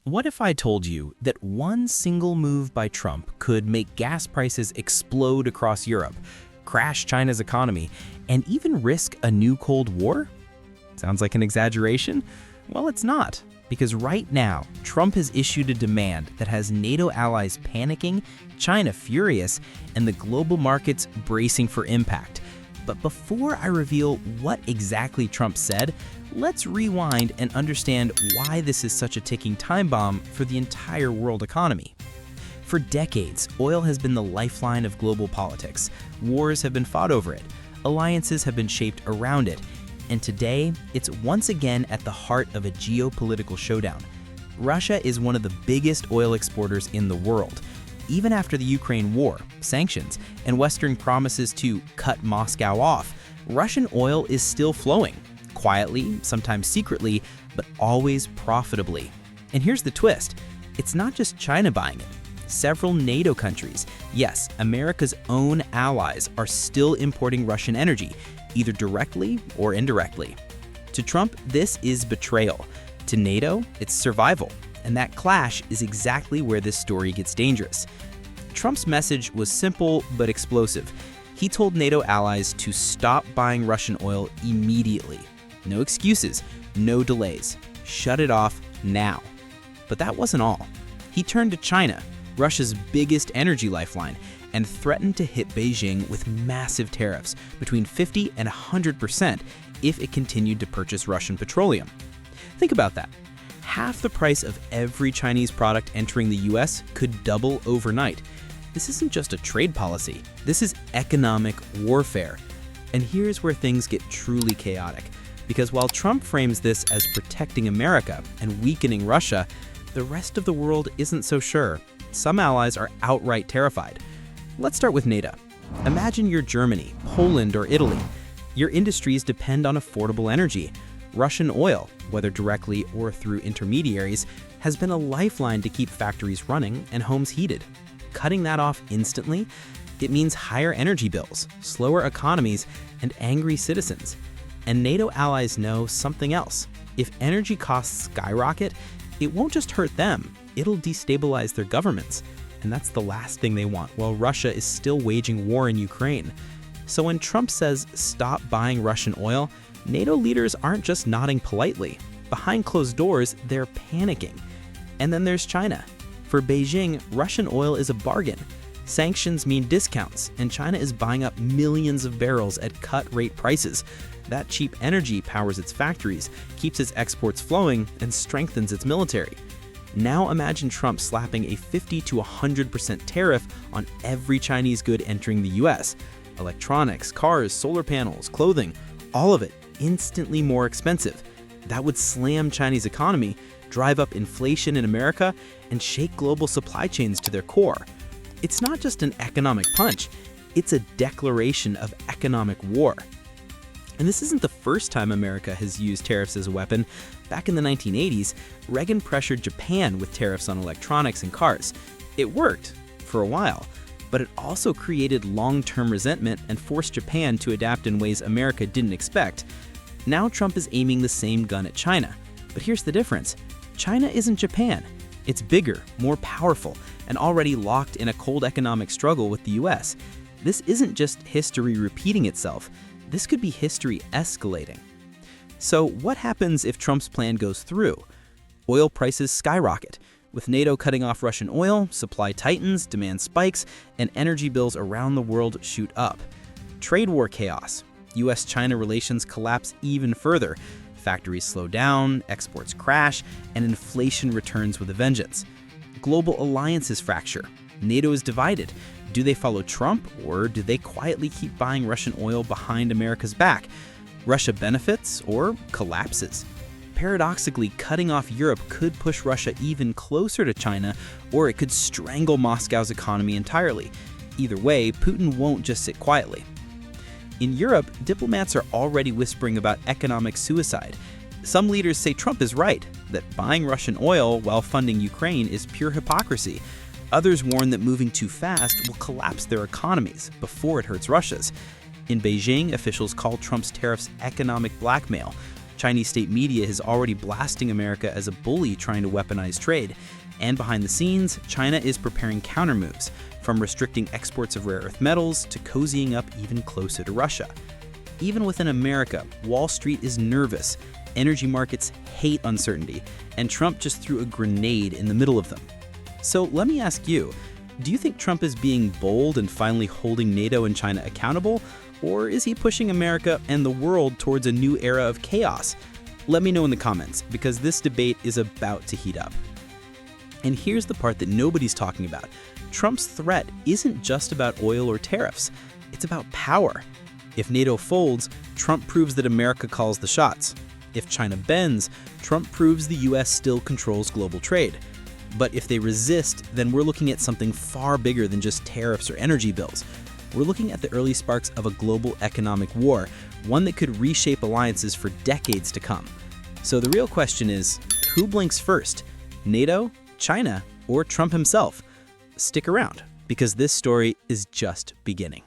What if I told you that one single move by Trump could make gas prices explode across Europe, crash China's economy, and even risk a new Cold War? Sounds like an exaggeration? Well, it's not, because right now, Trump has issued a demand that has NATO allies panicking, China furious, and the global markets bracing for impact. But before I reveal what exactly Trump said, let's rewind and understand why this is such a ticking time bomb for the entire world economy. For decades, oil has been the lifeline of global politics. Wars have been fought over it. Alliances have been shaped around it. And today, it's once again at the heart of a geopolitical showdown. Russia is one of the biggest oil exporters in the world. Even after the Ukraine war, sanctions, and Western promises to cut Moscow off, Russian oil is still flowing. Quietly, sometimes secretly, but always profitably. And here's the twist. It's not just China buying it. Several NATO countries, yes, America's own allies, are still importing Russian energy, either directly or indirectly. To Trump, this is betrayal. To NATO, it's survival. And that clash is exactly where this story gets dangerous. Trump's message was simple but explosive. He told NATO allies to stop buying Russian oil immediately. No excuses, no delays. Shut it off now. But that wasn't all. He turned to China, Russia's biggest energy lifeline, and threatened to hit Beijing with massive tariffs between 50 and 100% if it continued to purchase Russian petroleum. Think about that. Half the price of every Chinese product entering the US could double overnight. This isn't just a trade policy. This is economic warfare. And here's where things get truly chaotic. Because while Trump frames this as protecting America and weakening Russia, the rest of the world isn't so sure. Some allies are outright terrified. Let's start with NATO. Imagine you're Germany, Poland, or Italy. Your industries depend on affordable energy. Russian oil, whether directly or through intermediaries, has been a lifeline to keep factories running and homes heated. Cutting that off instantly, it means higher energy bills, slower economies, and angry citizens. And NATO allies know something else. If energy costs skyrocket, it won't just hurt them, it'll destabilize their governments. And that's the last thing they want while Russia is still waging war in Ukraine. So when Trump says stop buying Russian oil, NATO leaders aren't just nodding politely. Behind closed doors, they're panicking. And then there's China. For Beijing, Russian oil is a bargain. Sanctions mean discounts, and China is buying up millions of barrels at cut-rate prices. That cheap energy powers its factories, keeps its exports flowing, and strengthens its military. Now imagine Trump slapping a 50 to 100% tariff on every Chinese good entering the US. Electronics, cars, solar panels, clothing, all of it instantly more expensive. That would slam Chinese economy, drive up inflation in America, and shake global supply chains to their core. It's not just an economic punch, it's a declaration of economic war. And this isn't the first time America has used tariffs as a weapon. Back in the 1980s, Reagan pressured Japan with tariffs on electronics and cars. It worked for a while, but it also created long-term resentment and forced Japan to adapt in ways America didn't expect. Now Trump is aiming the same gun at China. But here's the difference. China isn't Japan. It's bigger, more powerful, and already locked in a cold economic struggle with the US. This isn't just history repeating itself. This could be history escalating. So what happens if Trump's plan goes through? Oil prices skyrocket. With NATO cutting off Russian oil, supply tightens, demand spikes, and energy bills around the world shoot up. Trade war chaos. US-China relations collapse even further. Factories slow down, exports crash, and inflation returns with a vengeance. Global alliances fracture. NATO is divided. Do they follow Trump, or do they quietly keep buying Russian oil behind America's back? Russia benefits or collapses. Paradoxically, cutting off Europe could push Russia even closer to China, or it could strangle Moscow's economy entirely. Either way, Putin won't just sit quietly. In Europe, diplomats are already whispering about economic suicide. Some leaders say Trump is right, that buying Russian oil while funding Ukraine is pure hypocrisy. Others warn that moving too fast will collapse their economies before it hurts Russia's. In Beijing, officials call Trump's tariffs economic blackmail. Chinese state media is already blasting America as a bully trying to weaponize trade. And behind the scenes, China is preparing countermoves, from restricting exports of rare earth metals to cozying up even closer to Russia. Even within America, Wall Street is nervous, energy markets hate uncertainty, and Trump just threw a grenade in the middle of them. So let me ask you, do you think Trump is being bold and finally holding NATO and China accountable, or is he pushing America and the world towards a new era of chaos? Let me know in the comments, because this debate is about to heat up. And here's the part that nobody's talking about. Trump's threat isn't just about oil or tariffs, it's about power. If NATO folds, Trump proves that America calls the shots. If China bends, Trump proves the US still controls global trade. But if they resist, then we're looking at something far bigger than just tariffs or energy bills. We're looking at the early sparks of a global economic war, one that could reshape alliances for decades to come. So the real question is, who blinks first? NATO, China, or Trump himself? Stick around, because this story is just beginning.